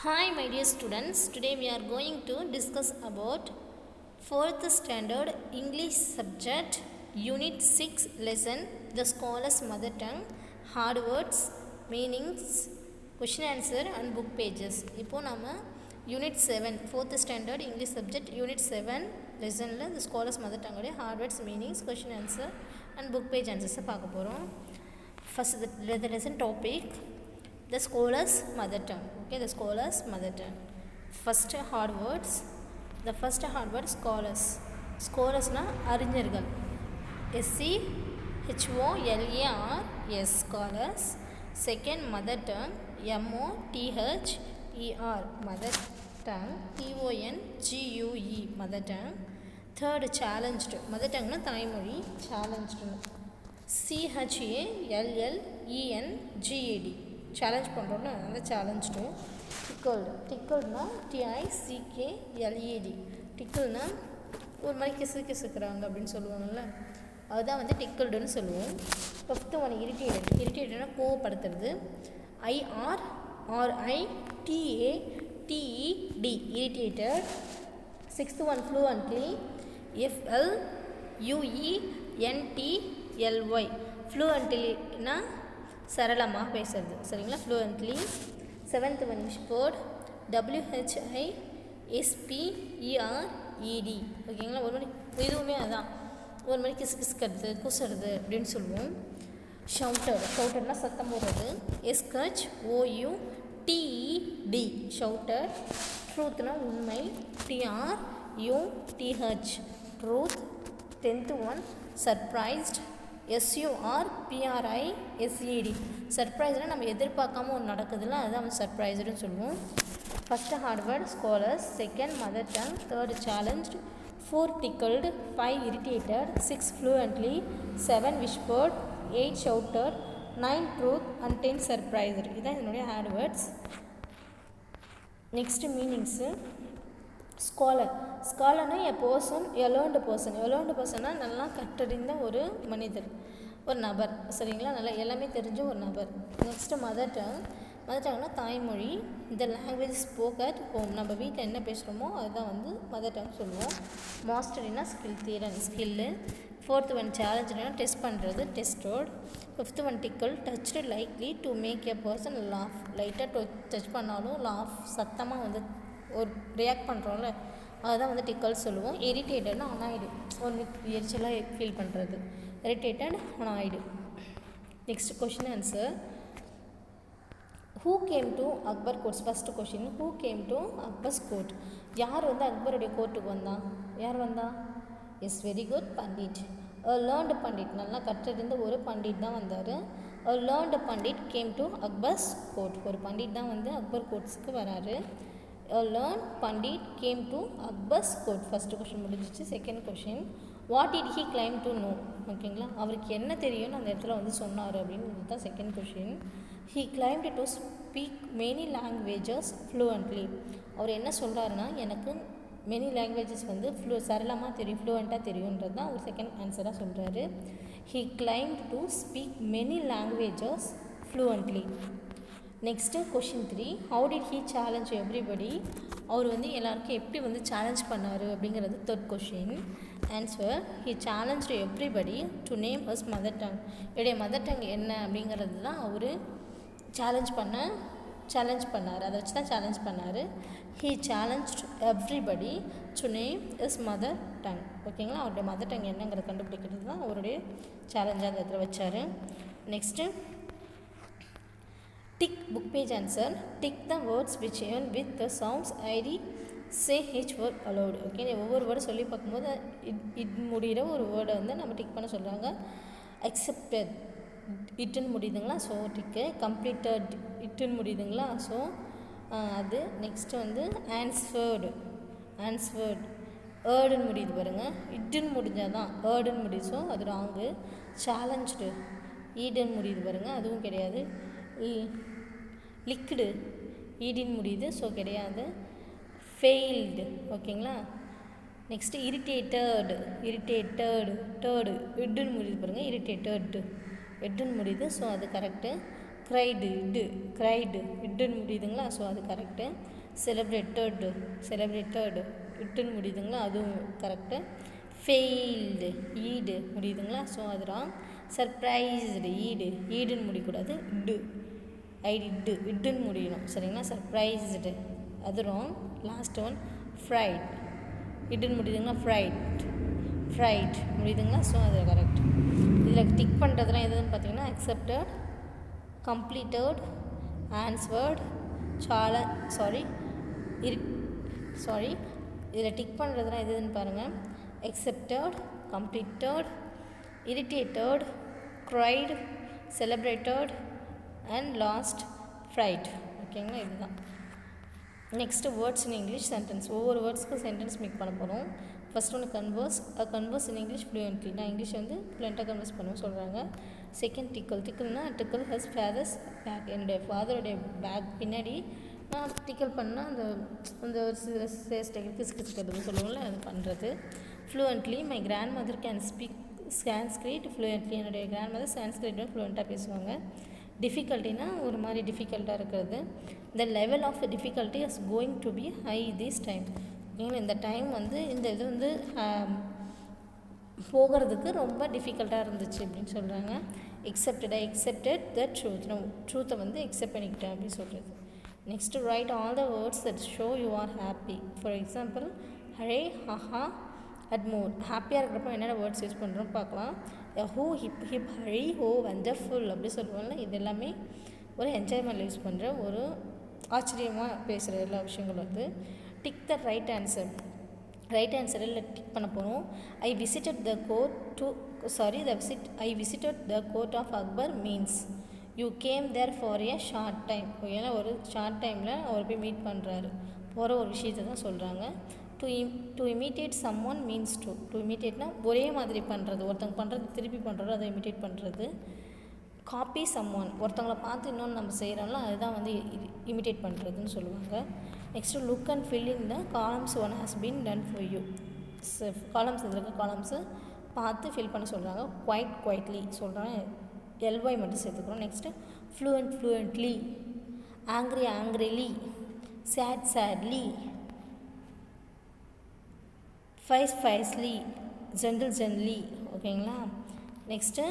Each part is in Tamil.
Hi my dear students, today we are going to discuss about 4th standard English subject Unit 6 lesson The Scholar's Mother Tongue, Hard Words, Meanings, Question Answer and Book Pages. இப்போ நாம Unit 7 4th standard English subject Unit 7 lessonல The Scholar's Mother Tongue உடைய Hard Words, Meanings, Question Answer and Book Page Answers பார்க்க போகிறோம். First the lesson topic The Scholar's Mother Tongue. Okay, the Scholar's Mother Tongue. First hard words. The first hard word scholars. Scholars na அறிஞர்கள். SCHOLARS scholars. Second mother tongue. MOTHER mother tongue. TONGUE mother tongue. Third challenged. Mother tongue na தாய்மொழி challenged. CHALLENGED சேலஞ்ச் பண்ணுறோம்ல அந்த சேலஞ்ச்டு. டிக்கல்டுனா TICKLED. டிக்கல்னா ஒரு மாதிரி கிசுக்கிறாங்க அப்படின்னு சொல்லுவாங்கள்ல, அதுதான் வந்து டிக்கல்டுன்னு சொல்லுவோம். ஃபிஃப்த்து ஒன் இரிட்டேட்டட்னா கோவப்படுத்துறது. IRRITATED irritated. Sixth one fluently. FLUENTLY ஃப்ளூவன்ட்லினா சரளமாக பேசுறது, சரிங்களா, fluently. Seventh one whispered. WHISPERED. ஓகேங்களா, ஒரு மணி இதுவுமே அதான், ஒரு மணி கிசுக்கிறது குசுறது அப்படின்னு சொல்லுவோம். ஷவுட்டட்னா சத்தம் போடுறது. SHOUTED shouted. ட்ரூத்னா உண்மை. TRUTH truth. Tenth one surprised. SURPRISED சர்ப்ரைஸ்னால் நம்ம எதிர்பார்க்காம ஒன்று நடக்குதுல்ல, அதுதான் வந்து சர்ப்ரைஸ்டுன்னு சொல்லுவோம். First hard word scholars. Second mother tongue. Third challenged. 4 tickled. 5 irritated. 6 fluently. 7 whispered. 8 shouted. 9 truth and 10 surprised. இதுதான் இதனுடைய ஹார்ட்வேர்ட்ஸ். Next meanings. ஸ்காலர்னா எ லேர்ன்டு பர்சன்னா நல்லா கற்றறிந்த ஒரு மனிதர், ஒரு நபர், சரிங்களா, நல்லா எல்லாமே தெரிஞ்ச ஒரு நபர். நெக்ஸ்ட்டு மதர் டங்னா தாய்மொழி. இந்த லாங்குவேஜ் ஸ்போக் அட் ஹோம், நம்ம வீட்டில் என்ன பேசுகிறோமோ அதுதான் வந்து மதர் டங் சொல்லுவோம். மாஸ்டரினா ஸ்கில்லு. ஃபோர்த்து ஒன் சேலஞ்சுனா டெஸ்ட் பண்ணுறது, டெஸ்டோட். Fifth one tickle. Touched likely to make a person laugh, லைட்டாக டச் பண்ணாலும் லாஃப் சத்தமாக வந்து ஒரு ரியாக்ட் பண்ணுறோம்ல, அதுதான் வந்து டிக்கல் சொல்லுவோம். இரிட்டேட்டட்னா அனாய்டு, ஒரு எரிச்சலாக ஃபீல் பண்ணுறது. Irritated annoyed. Next question answer. Who came to Akbar courts? First question, who came to Akbar's court? யார் வந்து அக்பருடைய கோர்ட்டுக்கு வந்தா? யார் வந்தா? Yes, very good, pandit. Learned pandit, நல்லா கற்றறிந்த ஒரு பண்டிட் தான் வந்தார். Learned pandit came to Akbar's court, ஒரு பண்டிட் தான் வந்து அக்பர் கோர்ட்ஸுக்கு வராரு. Learn pandit came to Akbar's court. First question முடிஞ்சிச்சு. Second question, what did he claim to no? ஓகேங்களா, அவருக்கு என்ன தெரியும்னு அந்த இடத்துல வந்து சொன்னார் அப்படின்னு தான் second question. He claimed to speak many languages fluently. அவர் என்ன சொல்கிறாருன்னா, எனக்கு மெனி லாங்குவேஜஸ் வந்து சரளமாக தெரியும், ஃப்ளூவெண்ட்டாக தெரியுன்றது தான் அவர் செகண்ட் ஆன்சராக சொல்கிறாரு. He claimed to speak many languages fluently. Next question 3, how did he challenge everybody? அவர் வந்து எல்லாருக்கும் எப்படி வந்து சேலஞ்ச் பண்ணார் அப்படிங்கிறது third question. Answer, he challenge everybody to name his mother tongue. என்னுடைய மதர் டங் என்ன அப்படிங்கிறது தான் அவர் சேலஞ்ச் பண்ணார், அதை வச்சு தான் சேலஞ்ச் பண்ணார். He challenge everybody to name his mother tongue. ஓகேங்களா, அவருடைய மதர் டங் என்னங்கிறத கண்டுபிடிக்கிறது தான் அவருடைய சேலஞ்சாக அந்த இடத்துல வச்சார். Next tick book page answer. Tick the words which earn with the sounds I'd say each word aloud. Okay, ஒவ்வொரு வேர்டு சொல்லி பார்க்கும்போது இட் முடிகிற ஒரு வேர்டை வந்து நம்ம டிக் பண்ண சொல்கிறாங்க. அக்செப்டட் இட்டுன்னு முடியுதுங்களா, ஸோ டிக்கு. கம்ப்ளீட்டட் இட்டுன்னு முடியுதுங்களா, ஸோ அது. நெக்ஸ்ட்டு வந்து ஆன்ஸ்வர்டு ஏர்டுன்னு முடியுது பாருங்கள், இட்டுன்னு முடிஞ்சால் தான் ஏர்டுன்னு முடியுது, ஸோ அது ராங்கு. சேலஞ்சுடு ஈடுன்னு முடியுது பாருங்கள், அதுவும் கிடையாது. லிக்விடு ஈடின்னு முடியுது, ஸோ கிடையாது. ஃபெயில்டு, ஓகேங்களா. நெக்ஸ்ட்டு இரிட்டேட்டடு இட்டுன்னு முடியுது பாருங்கள், இரிட்டேட்டட் எட்டுன்னு முடியுது, ஸோ அது கரெக்டு. க்ரைடு இட்டு க்ரைடு இட்டுன்னு முடியுதுங்களா, ஸோ அது கரெக்டு. செலிப்ரேட்டடு இட்டுன்னு முடியுதுங்களா, அதுவும் கரெக்டு. ஃபெயில்டு ஈடு முடியுதுங்களா, ஸோ அது ராங். சர்ப்ரைஸ்டு ஈடுன்னு முடியக்கூடாது, இட்டுன்னு முடியணும், சரிங்களா. சர்ப்ரைஸ்டு அது ராங். லாஸ்ட் ஒன் ஃப்ரைட் இட்டுன்னு முடியுதுங்களா, ஃப்ரைட் முடியுதுங்களா, ஸோ அது கரெக்ட். இதில் டிக் பண்ணுறதுலாம் எதுன்னு பார்த்தீங்கன்னா அக்செப்டட், கம்ப்ளீட்டட், ஆன்ஸ்வர்ட், இதில் டிக் பண்ணுறதுலாம் எதுன்னு பாருங்கள். accepted, completed, irritated, cried, celebrated and lost, fright. ஓகேங்களா, இதுதான். Next words in English sentence. ஒவ்வொரு வேர்ட்ஸ்க்கும் சென்டென்ஸ் மேக் பண்ண போகிறோம். ஃபர்ஸ்ட் ஒன்று கன்வர்ஸ் இன் இங்கிலீஷ் ஃப்ளூயன்ட்லி. நான் இங்கிலீஷ் வந்து ஃப்ளூயண்ட்டாக கன்வர்ஸ் பண்ணுவேன் சொல்கிறாங்க. செகண்ட் டிக்கல்னா டிக்கல் ஹஸ் ஃபேதர்ஸ் பேக். என்னுடைய ஃபாதருடைய பேக் பின்னாடி நான் டிக்கல் பண்ணால் அந்த ஒரு சில ஸ்டேஜ் கிசுக்கிறது சொல்லுவோம்ல, அது பண்ணுறது. Fluently my grandmother can speak Sanskrit fluently. என்னுடைய கிராண்ட் மதர் சான்ஸ்கிரிட் ஃப்ளூயண்ட்டாக பேசுவாங்க. டிஃபிகல்ட்டினா ஒரு மாதிரி டிஃபிகல்ட்டாக இருக்கிறது. The level of difficulty is going to be high this time. ஓகேங்களா, இந்த டைம் வந்து இந்த இது வந்து போகிறதுக்கு ரொம்ப டிஃபிகல்ட்டாக இருந்துச்சு அப்படின்னு சொல்கிறாங்க. எக்ஸெப்டட் த ட்ரூத்தை வந்து எக்ஸெப்ட் பண்ணிக்கிட்டேன் அப்படின்னு சொல்கிறது. Next write all the words that show you are happy. For example hurray, haha, அட்மோர். ஹாப்பியாக இருக்கிறப்ப என்னென்ன வேர்ட்ஸ் யூஸ் பண்ணுறோம் பார்க்கலாம். ஹூ, ஹிப், ஹரி, ஹோ, வண்டர்ஃபுல் அப்படி சொல்லுவோம்ல, இது எல்லாமே ஒரு என்ஜாய்மெண்ட்டில் யூஸ் பண்ணுற ஒரு ஆச்சரியமாக பேசுகிற எல்லா விஷயங்களும் வந்து. Tick the right answer. Right ஆன்சரில் டிக் பண்ண போகிறோம். I visited the court of Akbar means you came there for a short time. ஏன்னா ஒரு ஷார்ட் டைமில் அவர் போய் மீட் பண்ணுறாரு, போகிற ஒரு விஷயத்தை தான் சொல்கிறாங்க. To imitate someone means to இமிட்டேட்னா ஒரே மாதிரி பண்ணுறது, ஒருத்தவங்க பண்ணுறது திருப்பி பண்ணுறது, அதை இமிட்டேட் பண்ணுறது. காப்பி சம் ஒன், ஒருத்தவங்களை பார்த்து இன்னொன்று நம்ம செய்கிறோம்ல, அதுதான் வந்து இமிட்டேட் பண்ணுறதுன்னு சொல்லுவாங்க. Next look and fill in the columns one has been done for you. Columns இதில் இருக்க காலம்ஸு பார்த்து ஃபில் பண்ண சொல்கிறாங்க. குவைட்லி சொல்கிறாங்க, எல்ஒய் மட்டும் சேர்த்துக்கிறோம். Next fluently, angrily, sadly, fiercely, generally. ஓகேங்களா. Next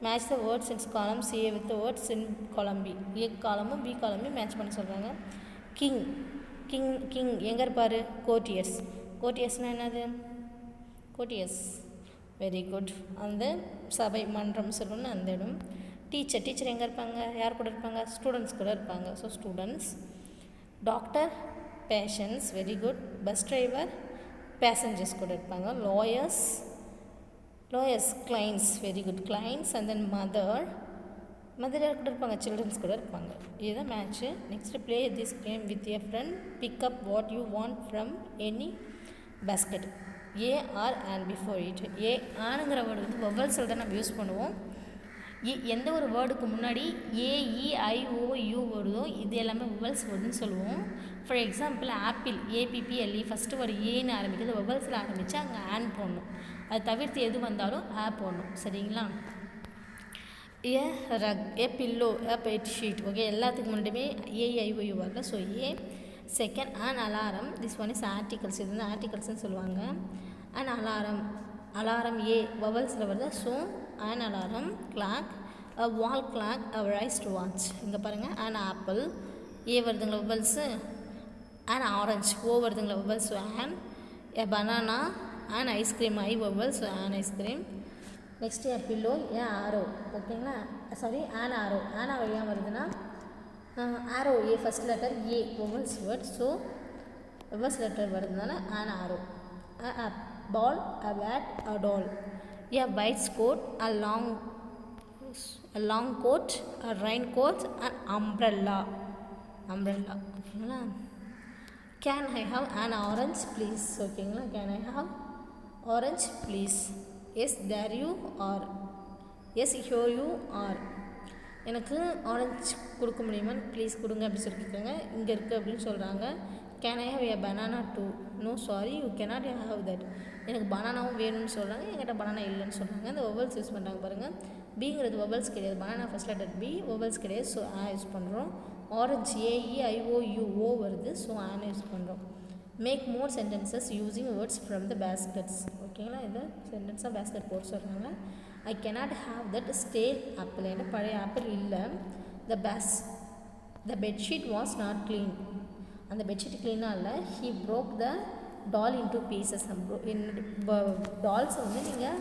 match the words in columns A with the words in column B. ஏ காலமும் பி காலமும் மேட்ச் பண்ண சொல்கிறாங்க. கிங் எங்கே இருப்பார்? கோர்ட்டியர்ஸ்னால் என்னது? கோர்ட்டியர்ஸ், வெரி குட். அந்த சபை மன்றம் சொல்லணும்னு அந்த இடம். டீச்சர் எங்கே இருப்பாங்க? யார் கூட இருப்பாங்க? ஸ்டூடெண்ட்ஸ் கூட இருப்பாங்க. So students. Doctor, patients, very good. Bus driver, passengers கூட இருப்பாங்க. Lawyers, clients, very good, clients. And then mother யார் கூட இருப்பாங்க? சில்ட்ரன்ஸ் கூட இருப்பாங்க. இதுதான் match. Next play this game with a friend. Pick up what you want from any basket. A, or, and before it. A, ஆனுங்கிற வேர்டு வந்து வவல்ஸில் தான் நம்ம யூஸ் பண்ணுவோம். எந்த ஒரு வேர்டுக்கு முன்னாடி ஏ, இ, ஐ, ஓ, யூ வருதோ இது எல்லாமே வவல்ஸ் வேர்டுன்னு சொல்லுவோம். ஃபார் எக்ஸாம்பிள் ஆப்பிள், ஏபிபிஎல்இ, ஃபஸ்ட்டு ஒரு ஏன்னு ஆரம்பிக்கிறது வவல்ஸில் ஆரம்பித்து அங்கே ஆன் போடணும். அது தவிர்த்து எது வந்தாலும் ஆ போடணும், சரிங்களா. ஏ ரக், ஏ பில்லோ, ஏ பெட் ஷீட். ஓகே, எல்லாத்துக்கு முன்னாடியுமே ஏஐஓயூ வரல. So A. Second an alarm. This one is articles. இது வந்து ஆர்டிகல்ஸ்ன்னு சொல்லுவாங்க. அன் அலாரம் ஏ வவல்ஸில் வருது. So an alarm. Clock, a wall clock, a raised watch. இங்கே பாருங்கள், அன் ஆப்பிள் ஏ வருதுங்களா வவல்ஸு. அன் ஆரஞ்ச் ஓ வருதுங்களா vowels. An a banana, an ice cream I vowels, an ice cream. Next a pillow, a arrow. ஓகேங்களா, சாரி, ஆன் ஆரோ. ஏன் வருதுன்னா arrow a first letter A vowels word. So vowels letter வருதுனால an arrow. A ball, a bat, a doll. A white coat, a long coat, a rain coat, an umbrella. ஓகேங்களா. Can I have an orange please. ஓகேங்களா, can I have orange please. Yes there you are. S here you are. எனக்கு ஆரஞ்ச் கொடுக்க முடியுமான்னு ப்ளீஸ் கொடுங்க அப்படின்னு சொல்லி கேட்குறாங்க. இங்கே இருக்குது அப்படின்னு சொல்கிறாங்க. Can I have a banana too. No sorry, you cannot have that. எனக்கு பனானாவும் வேணும்னு சொல்கிறாங்க. என்கிட்ட பனானா இல்லைன்னு சொல்கிறாங்க. அந்த வவல்ஸ் யூஸ் பண்ணுறாங்க பாருங்கள். பிங்கிறது வவல்ஸ் கிடையாது, banana first letter B, vowels கிடையாது, ஸோ ஆ யூஸ் பண்ணுறோம். ஆரஞ்சு AEIOU வருது, ஸோ ஆன்னு யூஸ் பண்ணுறோம். Make more sentences using words from the baskets. ஓகேங்களா, இது சென்டென்ஸாக பேஸ்கெட் போட சொல்கிறாங்க. I cannot have that stale apple, ஏன்னா பழைய ஆப்பிள் இல்லை. The bedsheet was not clean, அந்த பெட்ஷீட் க்ளீனாக இல்லை. He broke the doll into pieces, டால்ஸை வந்து நீங்கள்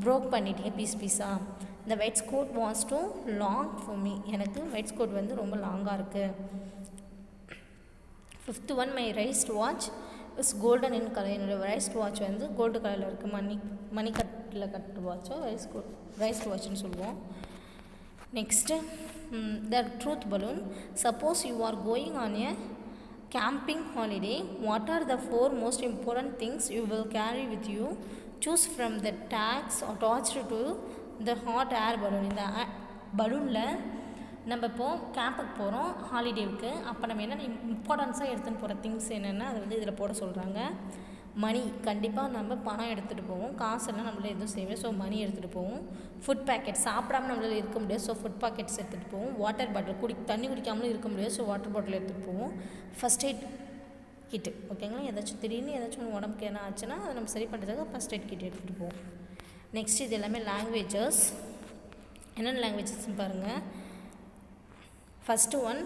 ப்ரோக் பண்ணிட்டீங்க பீஸாக. இந்த white coat was too long for me, எனக்கு ஒயிட் கோட் வந்து ரொம்ப லாங்காக இருக்குது. 5th one, my raised watch is golden in colour, என்னோடய ரைஸ்ட் வாட்ச் வந்து கோல்டு கலரில் இருக்குது, மணிக்கட்டில் கட்டு வாட்சோ ரைஸ்ட் வாட்ச்னு சொல்லுவோம். Next the truth balloon. Suppose you are going on a camping holiday, what are the 4 most important things you will carry with you? Choose from the tags attached to the hot air balloon. இந்த பலூனில் நம்ம இப்போது கேம்புக்கு போகிறோம் ஹாலிடேவுக்கு, அப்போ நம்ம என்னென்ன இம்பார்ட்டன்ஸாக எடுத்துகிட்டு போகிற திங்ஸ் என்னென்னா அது வந்து இதில் போட சொல்கிறாங்க. மணி, கண்டிப்பாக நம்ம பணம் எடுத்துகிட்டு போவோம், காசெல்லாம் நம்மளால் எதுவும் செய்வோம், ஸோ மணி எடுத்துகிட்டு போவோம். ஃபுட் பேக்கெட், சாப்பிடாமல் நம்மளால் இருக்க முடியாது, ஸோ ஃபுட் பேக்கெட்ஸ் எடுத்துகிட்டு போவோம். வாட்டர் பாட்டில், தண்ணி குடிக்காமலும் இருக்க முடியாது, ஸோ வாட்டர் பாட்டில் எடுத்துகிட்டு போவோம். ஃபஸ்ட் எய்ட் கிட்டு, ஓகேங்களா, ஏதாச்சும் திடீர்னு ஏதாச்சும் உடம்புக்கு என்ன ஆச்சுன்னா அதை நம்ம சரி பண்ணுறதுக்கு ஃபஸ்ட் எய்ட் கிட் எடுத்துகிட்டு போவோம். நெக்ஸ்ட் இது எல்லாமே லாங்குவேஜஸ். என்னென்ன லாங்குவேஜஸ்ன்னு பாருங்கள். ஃபஸ்ட்டு ஒன்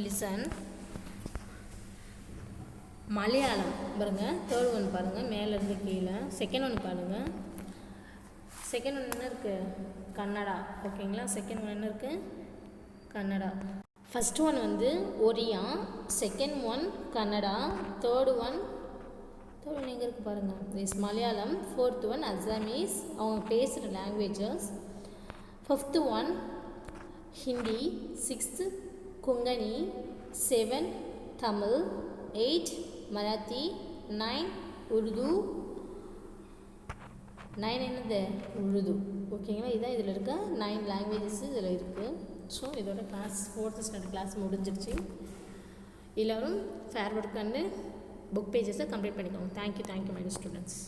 லிசன், மலையாளம் பாருங்கள். தேர்ட் ஒன் பாருங்கள், மேலேருந்து கீழே. செகண்ட் ஒன் பாருங்கள். செகண்ட் ஒன் என்ன இருக்குது, கன்னடா, ஓகேங்களா. செகண்ட் ஒன் என்ன இருக்குது, கன்னடா. ஃபஸ்ட் ஒன் வந்து Oriya, second one Kannada, third one எங்கே இருக்குது பாருங்கள், is Malayalam. Fourth one Assamese, அவங்க பேசுகிற languages. Fifth one Hindi, 6th Konkani, 7 Tamil, 8 Marathi, 9 Urdu, 9 என்னது உருது, ஓகேங்களா. இதுதான் இதில் இருக்க 9 லாங்குவேஜஸ் இதில் இருக்குது. ஸோ இதோட கிளாஸ் 4th ஸ்டாண்டர்ட் கிளாஸ் முடிஞ்சிருச்சு. எல்லோரும் ஃபேர்வர்ட் கண்டு புக் பேஜஸை கம்ப்ளீட் பண்ணிக்கோங்க. Thank you my students.